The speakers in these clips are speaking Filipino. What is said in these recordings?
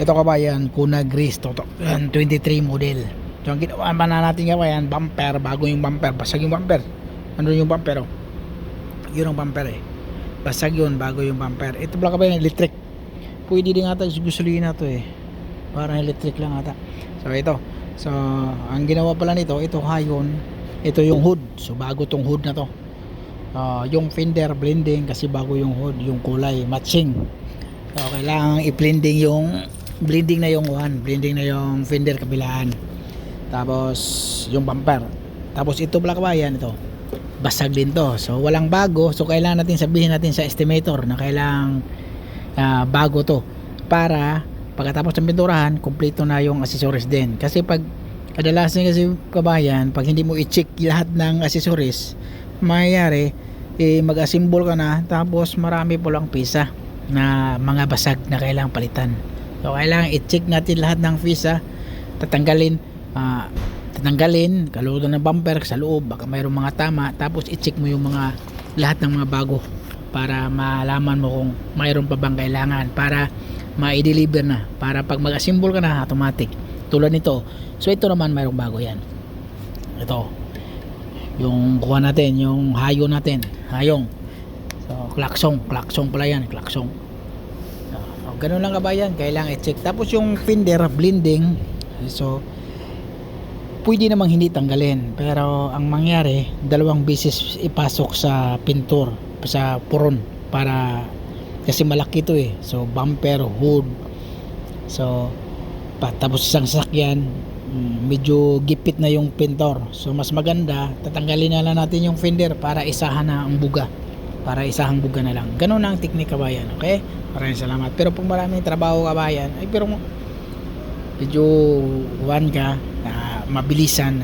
Ito kabayan, Kuna Grease toto, 23 model. So ang ginawa pa na natin kabayan, bumper, bago yung bumper, basag yung bumper. Ano yung bumper? Oh? Yun ang bumper eh. Basag yun, bago yung bumper. Ito pala kabayan, electric. Pwede din ata gusulin na to eh. Parang electric lang ata. So ito. So ang ginawa pala nito, ito hayon. Ito yung hood. So bago tong hood na to. Yung fender blending kasi bago yung hood, yung kulay matching. So kailangan i-blending yung blending na yung blending na yung fender kabilaan. Tapos yung bumper. Tapos ito pala kabayan, ito basag din to. So walang bago. So kailangan natin sabihin natin sa estimator na kailangan bago to para pagkatapos ng pinturahan, kumpleto na yung accessories din. Kasi pag kadalasan kasi kabayan, pag hindi mo i-check lahat ng accessories, mayayari mag-assemble ka na tapos marami po lang pisa na mga basag na kailangang palitan. So kailangan i-check natin lahat ng pisa, tatanggalin kalutan ng bumper sa loob, baka mayroong mga tama, tapos i-check mo yung mga lahat ng mga bago para malaman mo kung mayroon pa bang kailangan para ma-deliver na, para pag mag-assemble ka na automatic tulad nito. So ito naman mayroong bago yan. Ito yung kuha natin, yung hayong natin, hayong. So klaksong pala yan, klaksong. So ganun lang kabayan, kailangan i-check. Tapos yung fender blending, so pwede namang hindi tanggalin, pero ang mangyari dalawang beses ipasok sa pintur, sa puron, para kasi malaki to eh. So bumper, hood, so tapos isang sasakyan, medyo gipit na yung pintor. So mas maganda tatanggalin na lang natin yung fender para isahan na ang buga, para isahang buga na lang. Ganun na ang teknik kabayan. Okay, maraming salamat. Pero kung maraming trabaho kabayan, ay pero medyo ka mabilisan,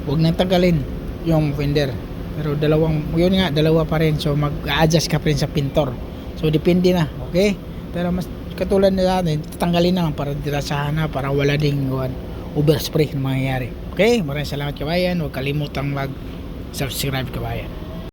huwag nang tanggalin yung fender. Pero dalawa pa rin. So mag-adjust ka pa rin sa pintor. So depende na, okay? Pero mas katulad na natin, tatanggalin na lang para dirasahan na, para wala ding overspray na mangyayari. Okay? Maraming salamat kabayan. Huwag kalimutang mag-subscribe kabayan.